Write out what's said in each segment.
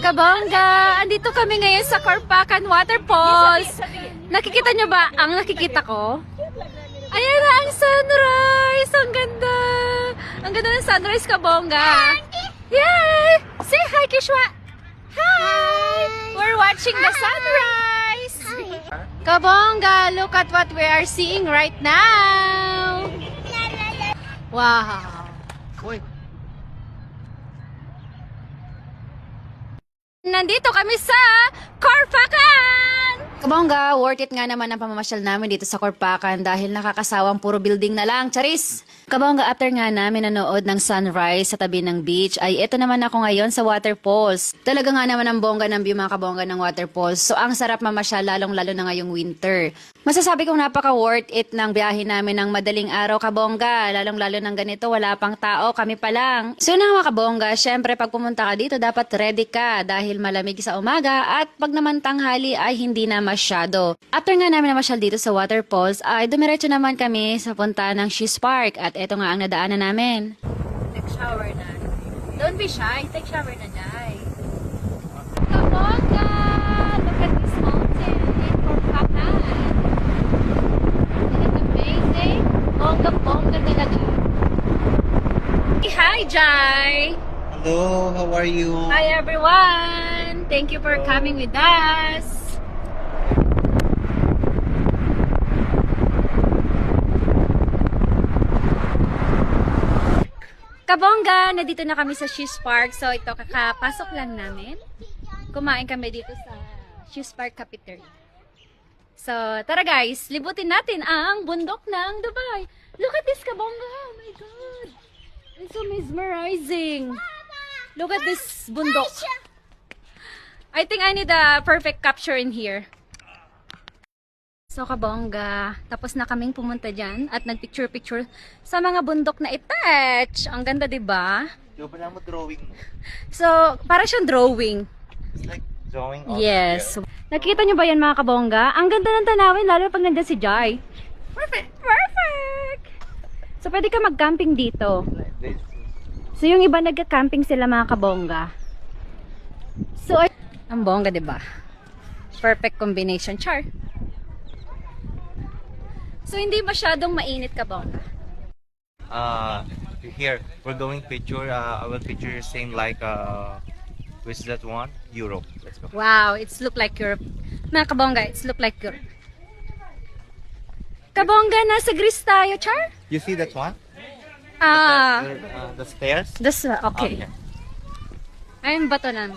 Kabongga, andito kami ngayon sa Corpacan Waterfalls. Nakikita nyo ba ang nakikita ko? Ayan na ang sunrise! Ang ganda! Ang ganda ng sunrise, Kabongga. Yay! Say hi, Kishwa! Hi! We're watching the sunrise! Kabongga, look at what we are seeing right now! Wow! Nandito kami sa Corpacan! Kabongga, worth it nga naman ang pamamasyal namin dito sa Corpacan dahil nakakasawang puro building na lang. Charis! Kabongga, after nga namin nanood ng sunrise sa tabi ng beach, ay eto naman ako ngayon sa waterfalls. Talaga nga naman ang bongga ng view mga kabongga ng waterfalls. So ang sarap mamasyal lalong-lalo na ngayong winter. Masasabi kong napaka-worth it ng biyahe namin ng madaling araw, kabongga. Lalong-lalo ng ganito, wala pang tao, kami pa lang. So yun mga kabongga, syempre pag pumunta ka dito, dapat ready ka dahil malamig sa umaga at pag naman tanghali ay hindi na masyado. After nga namin namasyal dito sa waterfalls, ay dumiretso naman kami sa punta ng She's Park at eto nga ang nadaanan namin. Take shower na. Don't be shy, take shower na, Jai. Kabongga! Look at this mountain in Corpacan. Isn't it amazing? Bongga-bongga talaga. Hi, Jai! Hello, how are you? Hi, everyone! Thank you for coming with us. Kabongga, nandito na kami sa She's Park. So ito, kakapasok lang namin. Kumain kami dito sa She's Park Cafeteria. So tara guys, libutin natin ang bundok ng Dubai. Look at this, Kabongga! Oh my God! It's so mesmerizing. Look at this bundok. I think I need a perfect capture in here. So kabongga, tapos na kaming pumunta dyan at nagpicture-picture sa mga bundok na itouch. Ang ganda, diba? Yung pa mo drawing. So, para siyang drawing. It's like drawing on Yes. Nakikita nyo ba yan mga kabongga? Ang ganda ng tanawin, lalo pag nandyan si Jai. Perfect! Perfect! So, pwede ka mag-camping dito. So, yung iba nagka-camping sila mga kabongga. So, ang bongga, diba? Perfect combination. Char! So, hindi masyadong mainit, Kabongga. Here, we're going picture, I will picture same like, which is that one? Europe. Let's go. Wow, it's look like Europe. Mga Kabongga, it's look like Europe. Kabongga, nasa Greece tayo, Char? You see that one? The stairs? This, okay. Ayun, bato na.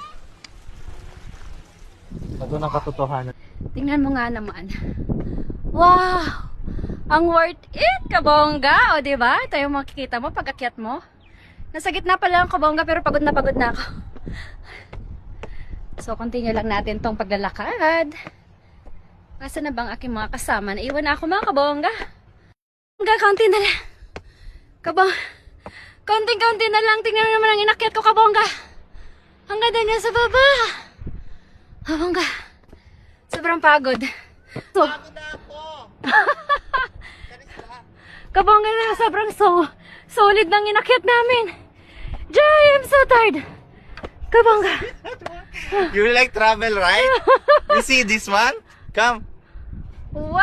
Ito na katotohanan. Tingnan mo nga naman. Wow! Ang worth it, Kabongga! O, diba? Ito yung makikita mo, pag-akyat mo. Nasa gitna pa lang, Kabongga, pero pagod na ako. So, continue lang natin tong paglalakad. Asa na bang aking mga kasama? Naiwan na ako, mga Kabongga. Kabongga, kaunti na lang. Kaunting-kaunti na lang. Tingnan mo naman ang inakyat ko, Kabongga. Ang ganda niya sa baba. Kabongga, sobrang pagod. So, Kabongga na sobrang solid ng inakyat namin. Jai, I'm so tired. Kabongga. You like travel, right? You see this one? Come. Wow!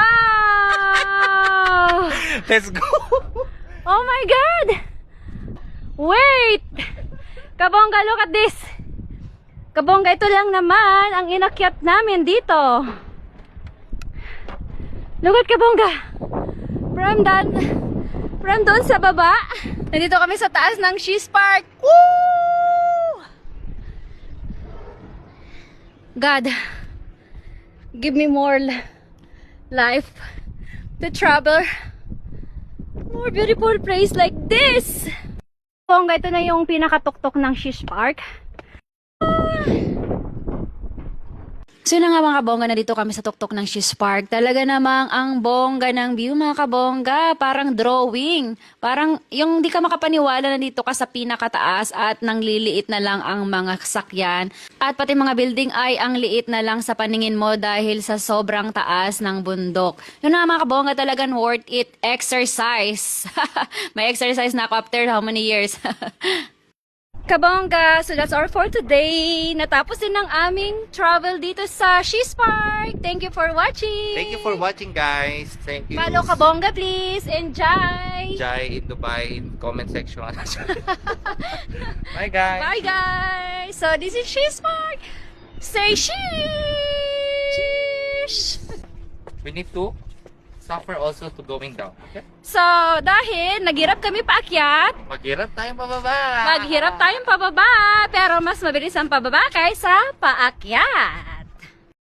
Let's go. Oh my God! Wait! Kabongga, look at this. Kabongga, ito lang naman ang inakyat namin dito. Look at Kabongga. From doon sa baba. Nandito kami sa taas ng She's Park. Woo! God, give me more life to travel. More beautiful place like this. Kabongga, ito na yung pinakatuktok ng She's Park. So yun na nga mga kabongga, na dito kami sa tuktok ng She's Park. Talaga namang ang bongga ng view mga kabongga. Parang drawing. Parang yung di ka makapaniwala na dito ka sa pinakataas at nang liliit na lang ang mga sakyan. At pati mga building ay ang liit na lang sa paningin mo dahil sa sobrang taas ng bundok. Yun na nga mga kabongga, talagang worth it exercise. May exercise na ako after how many years? Kabongga, so that's all for today. Natapos din ang aming travel dito sa She's Park. Thank you for watching. Thank you for watching, guys. Thank you. Follow Kabongga, please. Enjoy. Jai in Dubai in comment section. Bye, guys. Bye, guys. So this is She's Park. Say sheesh. We need to suffer also to going down. Okay? So, dahil naghirap kami paakyat, Maghirap tayong pababa. maghirap tayong pababa, pero mas mabilis ang pababa kaysa paakyat.